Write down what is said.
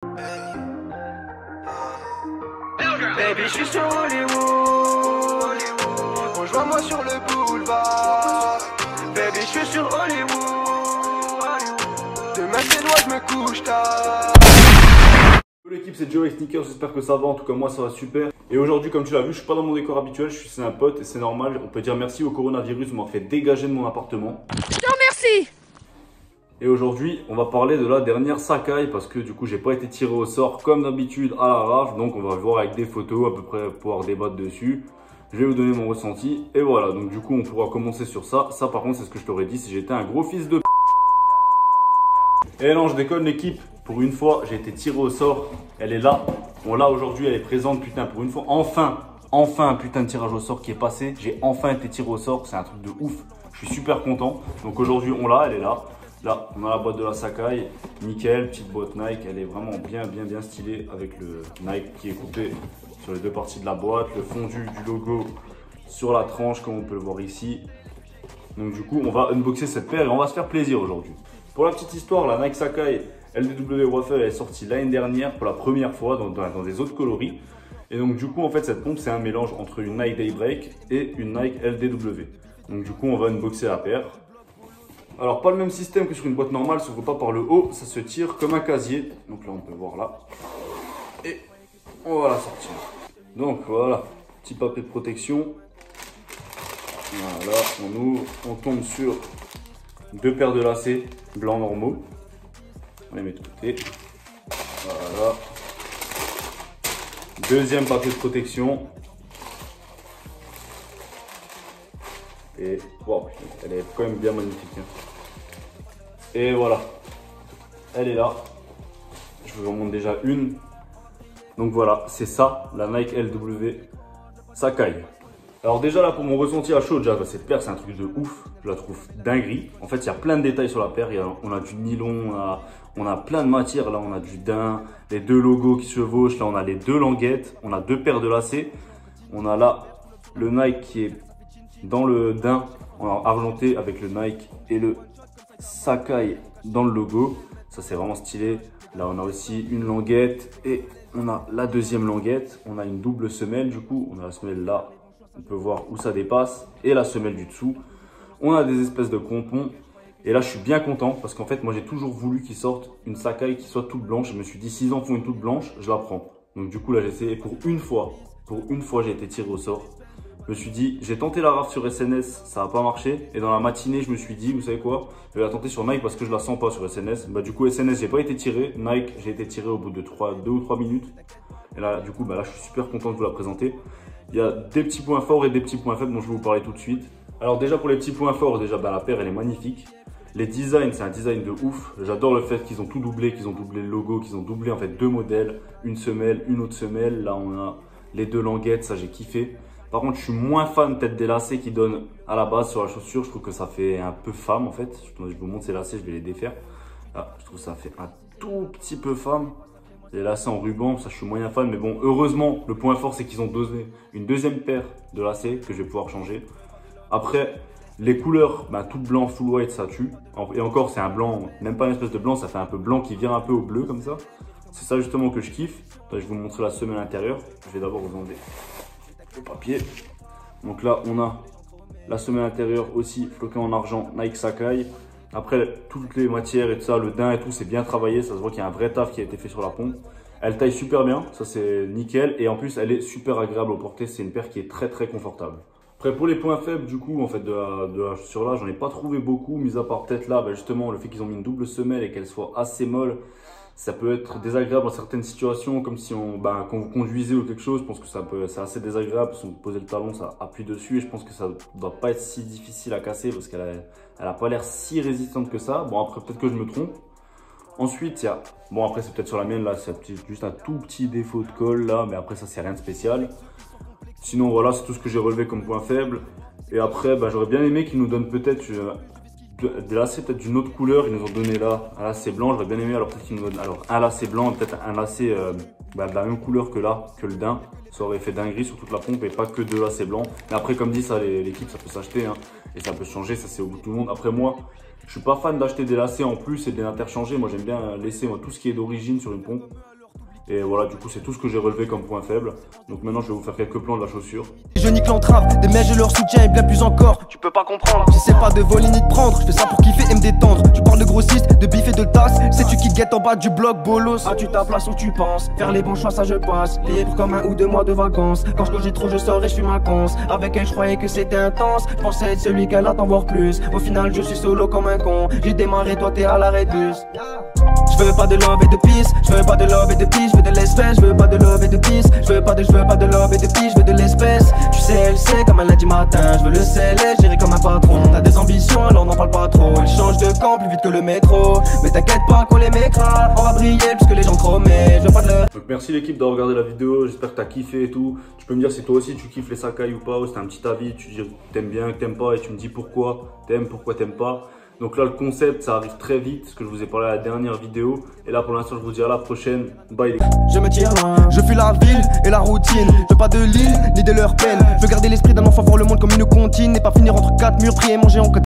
Baby, je suis sur Hollywood. Rejoins-moi sur le boulevard. Baby, je suis sur Hollywood. Demain c'est noir, je me couche tard. Salut l'équipe, c'est Joe et Sneakers, j'espère que ça va, en tout cas moi ça va super. Et aujourd'hui, comme tu l'as vu, je suis pas dans mon décor habituel, je suis chez un pote et c'est normal. On peut dire merci au coronavirus, on m'a fait dégager de mon appartement. Non merci. Et aujourd'hui, on va parler de la dernière Sacai parce que du coup, j'ai pas été tiré au sort comme d'habitude à l'arrache. Donc on va voir avec des photos à peu près pouvoir débattre dessus. Je vais vous donner mon ressenti et voilà. Donc du coup, on pourra commencer sur ça. Ça par contre, c'est ce que je t'aurais dit si j'étais un gros fils de p***. Et non, je déconne l'équipe. Pour une fois, j'ai été tiré au sort. Elle est là. Bon là, aujourd'hui, elle est présente, putain, pour une fois. Enfin un putain de tirage au sort qui est passé. J'ai enfin été tiré au sort. C'est un truc de ouf. Je suis super content. Donc aujourd'hui, on l'a, elle est là. Là, on a la boîte de la Sacai, nickel, petite boîte Nike, elle est vraiment bien stylée avec le Nike qui est coupé sur les deux parties de la boîte, le fondu du logo sur la tranche comme on peut le voir ici. Donc du coup, on va unboxer cette paire et on va se faire plaisir aujourd'hui. Pour la petite histoire, la Nike Sacai LDW Waffle elle est sortie l'année dernière pour la première fois dans des autres coloris. Et donc du coup, en fait, cette pompe, c'est un mélange entre une Nike Daybreak et une Nike LDW. Donc du coup, on va unboxer la paire. Alors pas le même système que sur une boîte normale, sauf que pas par le haut, ça se tire comme un casier. Donc là on peut voir là. Et on va la sortir. Donc voilà, petit papier de protection. Voilà, on ouvre, on tombe sur deux paires de lacets blancs normaux. On les met de côté. Voilà. Deuxième papier de protection. Et wow, elle est quand même bien magnifique. Hein. Et voilà, elle est là. Je vous en montre déjà une. Donc voilà, c'est ça, la Nike LW Sacai. Alors déjà là, pour mon ressenti à chaud, déjà cette paire c'est un truc de ouf. Je la trouve dinguerie. En fait, il y a plein de détails sur la paire. On a du nylon, on a plein de matières. Là, on a du daim, les deux logos qui se chevauchent. Là, on a les deux languettes. On a deux paires de lacets. On a là le Nike qui est dans le daim en argenté avec le Nike et le Sacai dans le logo. Ça c'est vraiment stylé. Là on a aussi une languette et on a la deuxième languette. On a une double semelle du coup. On a la semelle là, on peut voir où ça dépasse, et la semelle du dessous. On a des espèces de pompons. Et là je suis bien content parce qu'en fait moi j'ai toujours voulu qu'ils sortent une Sacai qui soit toute blanche. Je me suis dit s'ils en font une toute blanche, je la prends. Donc du coup là j'ai essayé pour une fois j'ai été tiré au sort. Je me suis dit, j'ai tenté la RAF sur SNS, ça n'a pas marché. Et dans la matinée, je me suis dit, vous savez quoi, je vais la tenter sur Nike parce que je la sens pas sur SNS. Bah du coup, SNS, j'ai pas été tiré. Nike, j'ai été tiré au bout de 2 ou 3 minutes. Et là, du coup, bah là, je suis super content de vous la présenter. Il y a des petits points forts et des petits points faibles dont je vais vous parler tout de suite. Alors déjà, pour les petits points forts, déjà, bah, la paire, elle est magnifique. Les designs, c'est un design de ouf. J'adore le fait qu'ils ont tout doublé, qu'ils ont doublé le logo, qu'ils ont doublé en fait deux modèles. Une semelle, une autre semelle. Là, on a les deux languettes, ça j'ai kiffé. Par contre, je suis moins fan peut-être des lacets qui donnent à la base sur la chaussure. Je trouve que ça fait un peu femme en fait. Je vous montre ces lacets, je vais les défaire. Là, je trouve que ça fait un tout petit peu femme. Les lacets en ruban, ça je suis moyen fan. Mais bon, heureusement, le point fort c'est qu'ils ont donné une deuxième paire de lacets que je vais pouvoir changer. Après, les couleurs, bah, tout blanc, full white, ça tue. Et encore, c'est un blanc, même pas une espèce de blanc, ça fait un peu blanc qui vient un peu au bleu comme ça. C'est ça justement que je kiffe. Je vais vous montrer la semelle intérieure. Je vais d'abord vous enlever le papier. Donc là on a la semelle intérieure aussi floquée en argent Nike Sacai. Après toutes les matières et tout ça, le daim et tout, c'est bien travaillé. Ça se voit qu'il y a un vrai taf qui a été fait sur la pompe. Elle taille super bien, ça c'est nickel. Et en plus elle est super agréable au porter. C'est une paire qui est très confortable. Après pour les points faibles du coup en fait de la chaussure là, j'en ai pas trouvé beaucoup. Mis à part peut-être là, bah, justement le fait qu'ils ont mis une double semelle et qu'elle soit assez molle. Ça peut être désagréable dans certaines situations, comme si quand vous conduisez ou quelque chose, je pense que c'est assez désagréable. Si vous posez le talon, ça appuie dessus et je pense que ça ne doit pas être si difficile à casser parce qu'elle a pas l'air si résistante que ça. Bon après peut-être que je me trompe. Ensuite il y a, bon après c'est peut-être sur la mienne là, c'est juste un tout petit défaut de colle là, mais après ça c'est rien de spécial. Sinon voilà, c'est tout ce que j'ai relevé comme point faible. Et après j'aurais bien aimé qu'ils nous donnent peut-être des lacets peut-être d'une autre couleur. Ils nous ont donné là un lacet blanc, j'aurais bien aimé alors peut-être qu'ils nous donnent un lacet blanc, peut-être un lacet de la même couleur que là, que le daim. Ça aurait fait dinguerie sur toute la pompe et pas que deux lacets blancs. Mais après comme dit ça, l'équipe ça peut s'acheter hein, et ça peut changer, ça c'est au goût de tout le monde. Après moi, je suis pas fan d'acheter des lacets en plus et de les interchanger. Moi j'aime bien laisser tout ce qui est d'origine sur une pompe. Et voilà, du coup, c'est tout ce que j'ai relevé comme point faible. Donc maintenant, je vais vous faire quelques plans de la chaussure. Je nique l'entrave, des mecs je leur soutiens et bien plus encore. Tu peux pas comprendre, j'essaie pas de voler ni de prendre. Je fais ça pour kiffer et me détendre. Tu parles de grossiste, de bif et de tasse. Sais-tu qui guette en bas du bloc bolos? Ah tu ta place où tu penses, faire les bons choix ça je passe. Libre comme 1 ou 2 mois de vacances. Quand je cogite trop je sors et je suis ma conce. Avec elle je croyais que c'était intense. Je pensais être celui qu'elle attend voir plus. Au final je suis solo comme un con. J'ai démarré, toi t'es à l'arrêt de bus. Je veux pas de love et de peace, je veux pas de love et de peace, je veux de l'espèce, je veux pas de love et de peace, je veux pas de love et de peace, je veux de l'espèce. Tu sais, elle sait comme un lundi matin, je veux le célèbre, j'irai comme un patron. T'as des ambitions alors n'en parle pas trop, elle change de camp plus vite que le métro. Mais t'inquiète pas qu'on les mettra, on va briller plus que les gens chromés, je veux pas de leur... Donc merci l'équipe d'avoir regardé la vidéo, j'espère que t'as kiffé et tout. Tu peux me dire si toi aussi tu kiffes les Sacai ou pas, ou c'est un petit avis, tu dis t'aimes bien, que t'aimes pas, et tu me dis pourquoi t'aimes pas. Donc là le concept ça arrive très vite, ce que je vous ai parlé à la dernière vidéo. Et là pour l'instant je vous dis à la prochaine, bye les gars. Je me tire loin, je fuis la ville et la routine. Je veux pas de l'île ni de leur peine, je veux garder l'esprit d'un enfant, voir le monde comme une comptine. Et pas finir entre 4 murs, prier et manger en côte.